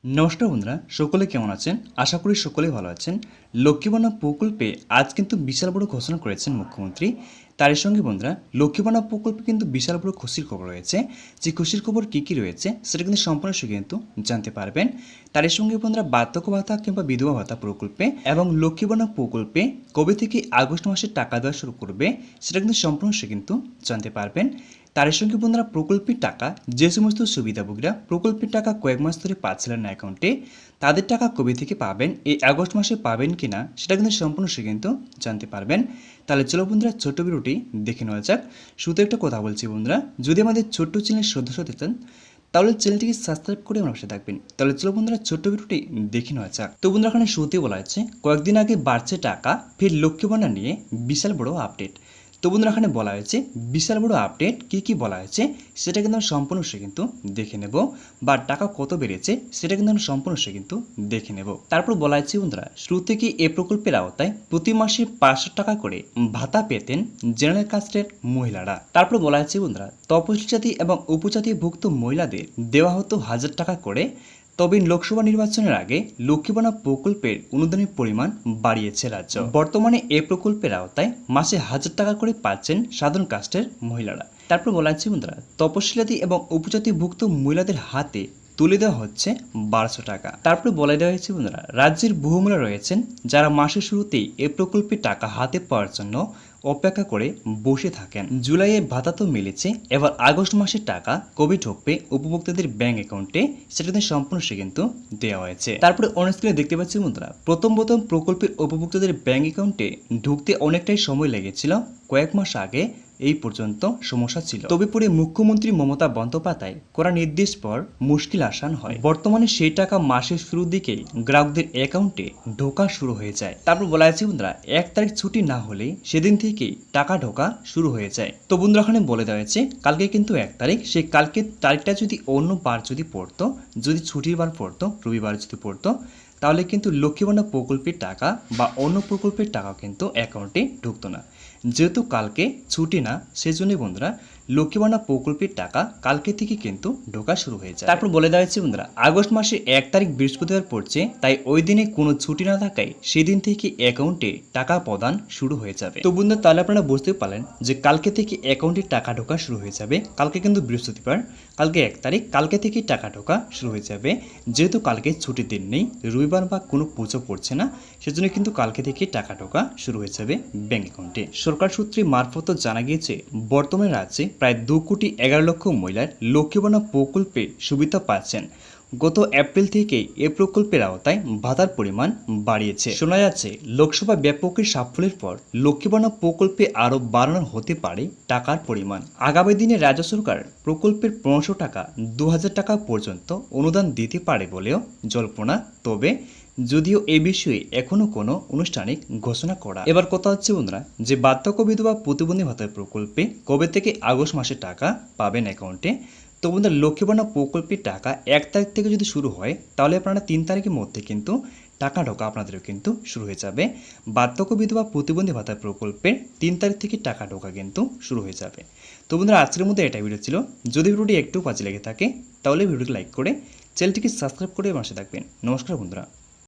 নমস্কার বন্ধুরা, সকলে কেমন আছেন? আশা করি সকলেই ভালো আছেন। লক্ষ্মী ভাণ্ডার প্রকল্পে আজ কিন্তু বিশাল বড় ঘোষণা করেছেন মুখ্যমন্ত্রী। তারই সঙ্গে বন্ধুরা, লক্ষ্মী ভাণ্ডার প্রকল্পে কিন্তু বিশাল বড় খুশির খবর রয়েছে। যে খুশির খবর কী রয়েছে সেটা কিন্তু সম্পূর্ণ কিন্তু জানতে পারবেন। তারই সঙ্গে বন্ধুরা, বার্ধক্য ভাতা কিংবা বিধবা ভাতা প্রকল্পে এবং লক্ষ্মী ভাণ্ডার প্রকল্পে কবে থেকে আগস্ট মাসে টাকা দেওয়া শুরু করবে সেটা কিন্তু সম্পূর্ণ কিন্তু জানতে পারবেন। তার সঙ্গে বন্ধুরা, প্রকল্পের টাকা যে সমস্ত সুবিধাভোগীরা প্রকল্পের টাকা কয়েক মাস ধরে পাচ্ছিলেন না অ্যাকাউন্টে, তাদের টাকা কবে থেকে পাবেন, এই আগস্ট মাসে পাবেন কিনা সেটা কিন্তু সম্পূর্ণ কিন্তু জানতে পারবেন। তাহলে চলো বন্ধুরা, ছোট্ট ভিডিওটি দেখে নেওয়া যাক। শুধু একটা কথা বলছি বন্ধুরা, যদি আমাদের ছোট্ট চ্যানেলের সদস্য হতে চান তাহলে চ্যানেলটিকে সাবস্ক্রাইব করে আমার পাশে থাকবেন। তাহলে চলো বন্ধুরা, ছোট্ট ভিডিওটি দেখে নেওয়া যাক। তো বন্ধুরা, এখানে শুরুতেই বলা হয়েছে কয়েকদিন আগে বাড়ছে টাকা, ফের লক্ষ্মী ভাণ্ডার নিয়ে বিশাল বড় আপডেট। তো বন্ধুরা, এখানে বলা হয়েছে বিশাল বড় আপডেট, কী বলা হয়েছে সেটা কিন্তু আমরা সম্পূর্ণ কিন্তু দেখে নেব, বা টাকা কত বেড়েছে সেটা কিন্তু আমরা সম্পূর্ণ কিন্তু দেখে নেব। তারপর বলা হয়েছে বন্ধুরা, শুরু থেকে এই প্রকল্পের আওতায় প্রতি মাসে 500 টাকা করে ভাতা পেতেন জেনারেল কাস্টের মহিলারা। তারপর বলা হয়েছে বন্ধুরা, তপশিলি জাতি এবং উপজাতিভুক্ত মহিলাদের দেওয়া হতো 1000 টাকা করে। তবে লোকসভা নির্বাচনের আগে লক্ষ্মী ভাণ্ডার প্রকল্পের অনুদানের পরিমাণ বাড়িয়েছে রাজ্য। বর্তমানে এই প্রকল্পের আওতায় মাসে 1000 টাকা করে পাচ্ছেন সাধারণ কাস্টের মহিলারা। তারপর বলা হচ্ছে বন্ধুরা, তপশিলি এবং উপজাতিভুক্ত মহিলাদের হাতে তুলে দেওয়া হচ্ছে 1200 টাকা। তারপরে বলে দেওয়া হয়েছে বন্ধুরা, রাজ্যের বহু মহিলা রয়েছেন যারা মাসের শুরুতেই এই প্রকল্পের টাকা হাতে পাওয়ার জন্য অপেক্ষা করে বসে থাকেন। জুলাইয়ে ভাতা তো মিলেছে, এবার আগস্ট মাসের টাকা কবে ঢুকবে উপভোক্তাদের ব্যাংক অ্যাকাউন্টে সেটাতে সম্পূর্ণ কিন্তু দেওয়া হয়েছে। তারপরে অনেক স্ক্রিনে দেখতে পাচ্ছি বন্ধুরা, প্রথম প্রকল্পের উপভোক্তাদের ব্যাংক অ্যাকাউন্টে ঢুকতে অনেকটাই সময় লেগেছিল। কয়েক মাস আগে এই পর্যন্ত সমস্যা ছিল, তবে পরে মুখ্যমন্ত্রী মমতা বন্দ্যোপাধ্যায় করা নির্দেশ পর মুশকিল আসান হয়। বর্তমানে সেই টাকা মাসের শুরুর দিকেই গ্রাহকদের অ্যাকাউন্টে ঢোকা শুরু হয়ে যায়। তারপর বলা আছে বন্ধুরা, 1 তারিখ ছুটি না হলে সেদিন থেকেই টাকা ঢোকা শুরু হয়ে যায়। তো বন্ধুরা, এখানে বলে দেওয়া হয়েছে কালকে কিন্তু 1 তারিখ, সেই কালকের তারিখটা যদি অন্য বার যদি পড়তো, যদি ছুটির বার পড়তো, রবিবার যদি পড়তো, তাহলে কিন্তু লক্ষ্মী ভাণ্ডার প্রকল্পের টাকা বা অন্য প্রকল্পের টাকা কিন্তু অ্যাকাউন্টে ঢুকতো না। যেহেতু কালকে ছুটি না, সেজন্যই বন্ধুরা লক্ষ্মী ভাণ্ডার প্রকল্পের টাকা কালকে থেকে কিন্তু ঢোকা শুরু হয়ে যায়। তারপর বলে দেওয়া হচ্ছে বন্ধুরা, আগস্ট মাসে 1 তারিখ বৃহস্পতিবার পড়ছে, তাই ওই দিনে কোনো ছুটি না থাকায় সেদিন থেকে অ্যাকাউন্টে টাকা প্রদান শুরু হয়ে যাবে। তো বন্ধুরা, তাহলে আপনারা বুঝতে পারলেন যে কালকে থেকে অ্যাকাউন্টে টাকা ঢোকা শুরু হয়ে যাবে। কালকে কিন্তু বৃহস্পতিবার, কালকে 1 তারিখ, কালকে থেকে টাকা ঢোকা শুরু হয়ে যাবে। যেহেতু কালকে ছুটির দিন নেই, রবিবার বা কোনো পুজো পড়ছে না, সেজন্য কিন্তু কালকে থেকে টাকা ঢোকা শুরু হয়ে যাবে ব্যাংক অ্যাকাউন্টে। সরকার সূত্রে মারফত জানা গিয়েছে, বর্তমানে রাজ্যে প্রায় 2,11,00,000 মহিলার লক্ষ্মী ভাণ্ডার প্রকল্পে সুবিধা পাচ্ছেন। গত এপ্রিল থেকে এ প্রকল্পের আওতায় ভাতার পরিমাণ বাড়িয়েছে। শোনা যাচ্ছে লোকসভা ব্যাপকের সাফল্যের পর লক্ষ্মী ভাণ্ডার প্রকল্পে আরও বাড়ানো হতে পারে টাকার পরিমাণ। আগামী দিনে রাজ্য সরকার প্রকল্পের 1500 টাকা 2000 টাকা পর্যন্ত অনুদান দিতে পারে বলেও জল্পনা। তবে যদিও এ বিষয়ে এখনো কোনো আনুষ্ঠানিক ঘোষণা করা। এবার কথা হচ্ছে বন্ধুরা, যে বার্ধক্য বিধবা প্রতিবন্ধী ভাতার প্রকল্পে কবে থেকে আগস্ট মাসে টাকা পাবেন অ্যাকাউন্টে। তো বন্ধুরা, লক্ষ্মী ভাণ্ডার প্রকল্পের টাকা 1 তারিখ থেকে যদি শুরু হয়, তাহলে আপনারা 3 তারিখের মধ্যে কিন্তু টাকা ঢোকা আপনাদেরও কিন্তু শুরু হয়ে যাবে। বার্ধক্য বিধবা প্রতিবন্ধী ভাতার প্রকল্পের 3 তারিখ থেকে টাকা ঢোকা কিন্তু শুরু হয়ে যাবে। তো বন্ধুরা, আজকের মধ্যে এটা ভিডিও ছিল। যদি ভিডিওটি একটু কাজে লেগে থাকে তাহলে ভিডিওটি লাইক করে চ্যানেলটিকে সাবস্ক্রাইব করে পাশে থাকবেন। নমস্কার বন্ধুরা।